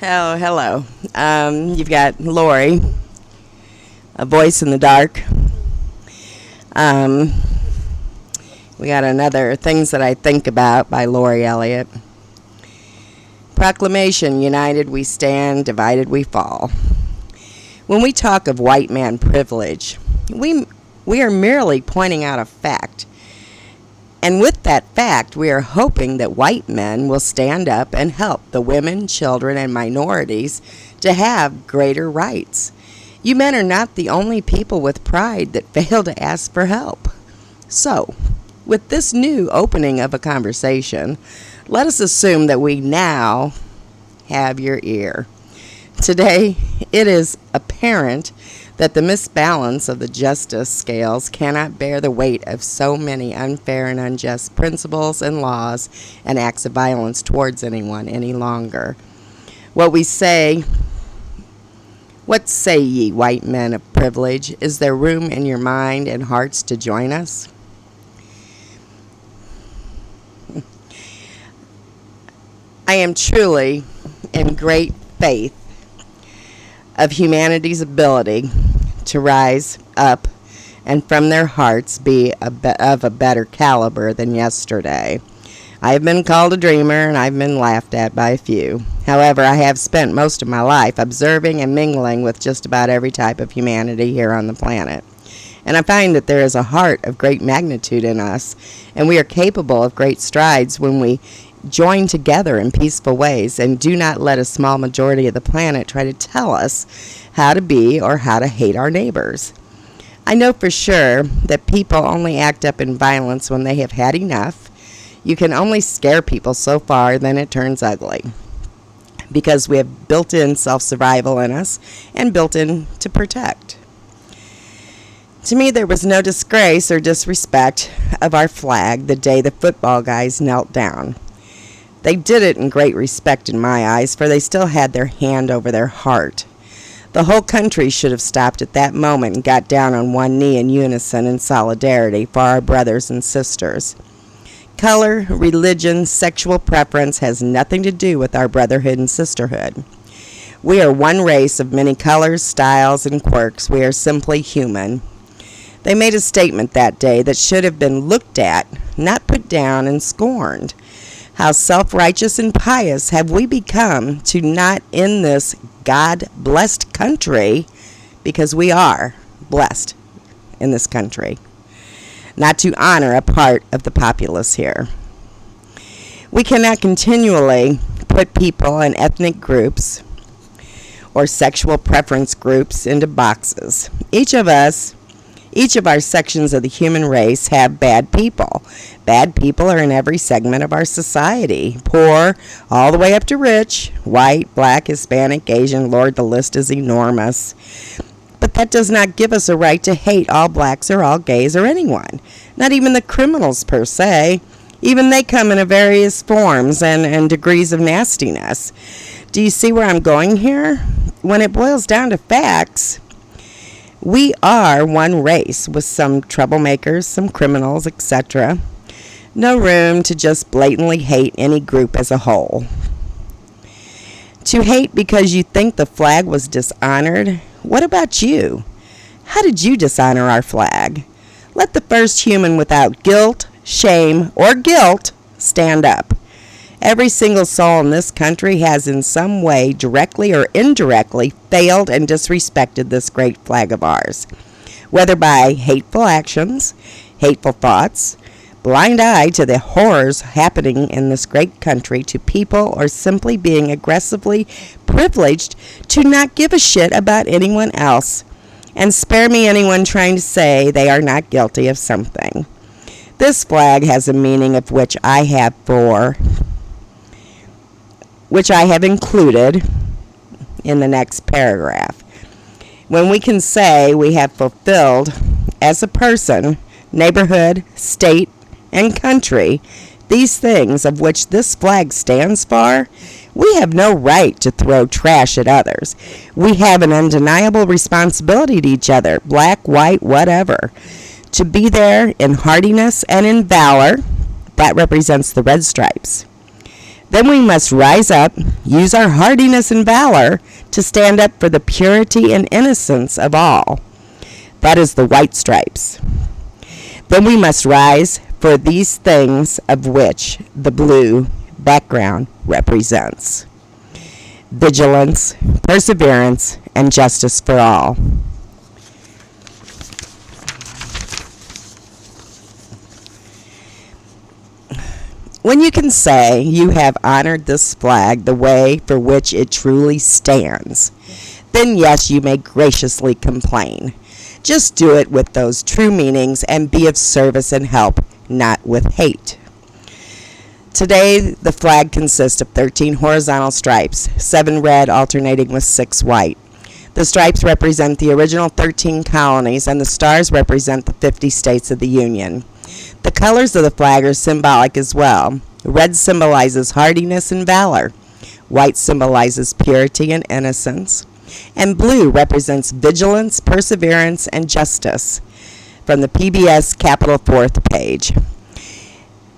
Oh, hello. You've got Lori, A Voice in the Dark. We got another Things That I Think About by Lori Elliot. Proclamation, united we stand, divided we fall. When we talk of Whiteman Privilege, we are merely pointing out a fact. And with that fact, we are hoping that white men will stand up and help the women, children, and minorities to have greater rights. You men are not the only people with pride that fail to ask for help. So, with this new opening of a conversation, let us assume that we now have your ear. Today, it is apparent that the misbalance of the justice scales cannot bear the weight of so many unfair and unjust principles and laws and acts of violence towards anyone any longer. What say ye, white men of privilege? Is there room in your mind and hearts to join us? I am truly in great faith of humanity's ability to rise up and from their hearts be of a better caliber than yesterday. I have been called a dreamer and I've been laughed at by a few. However, I have spent most of my life observing and mingling with just about every type of humanity here on the planet. And I find that there is a heart of great magnitude in us, and we are capable of great strides when we join together in peaceful ways and do not let a small majority of the planet try to tell us how to be or how to hate our neighbors. I know for sure that people only act up in violence when they have had enough. You can only scare people so far, then it turns ugly, because we have built-in self-survival in us and built-in to protect. To me, there was no disgrace or disrespect of our flag the day the football guys knelt down. They did it in great respect in my eyes, for they still had their hand over their heart. The whole country should have stopped at that moment and got down on one knee in unison in solidarity for our brothers and sisters. Color, religion, sexual preference has nothing to do with our brotherhood and sisterhood. We are one race of many colors, styles, and quirks. We are simply human. They made a statement that day that should have been looked at, not put down and scorned. How self-righteous and pious have we become to not in this God-blessed country, because we are blessed in this country, not to honor a part of the populace here. We cannot continually put people and ethnic groups or sexual preference groups into boxes. Each of our sections of the human race have bad people. Bad people are in every segment of our society. Poor, all the way up to rich, white, black, Hispanic, Asian, Lord, the list is enormous. But that does not give us a right to hate all blacks or all gays or anyone. Not even the criminals per se. Even they come in various forms and degrees of nastiness. Do you see where I'm going here? When it boils down to facts, we are one race with some troublemakers, some criminals, etc. No room to just blatantly hate any group as a whole. To hate because you think the flag was dishonored? What about you? How did you dishonor our flag? Let the first human without guilt, shame, or guilt stand up. Every single soul in this country has in some way, directly or indirectly, failed and disrespected this great flag of ours. Whether by hateful actions, hateful thoughts, blind eye to the horrors happening in this great country to people, or simply being aggressively privileged to not give a shit about anyone else. And spare me anyone trying to say they are not guilty of something. This flag has a meaning of which I have included in the next paragraph. When we can say we have fulfilled as a person, neighborhood, state, and country these things of which this flag stands for, we have no right to throw trash at others. We have an undeniable responsibility to each other, black, white, whatever, to be there in hardiness and in valor. That represents the red stripes. Then we must rise up, use our hardiness and valor to stand up for the purity and innocence of all. That is the white stripes. Then we must rise for these things of which the blue background represents: vigilance, perseverance, and justice for all. When you can say you have honored this flag the way for which it truly stands, then yes, you may graciously complain. Just do it with those true meanings and be of service and help, not with hate. Today, the flag consists of 13 horizontal stripes, 7 red alternating with 6 white. The stripes represent the original 13 colonies, and the stars represent the 50 states of the Union. The colors of the flag are symbolic as well. Red symbolizes hardiness and valor. White symbolizes purity and innocence. And blue represents vigilance, perseverance, and justice. From the PBS Capital 4th page.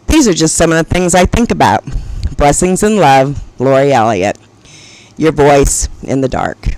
These are just some of the things I think about. Blessings and love, Lori Elliott. Your voice in the dark.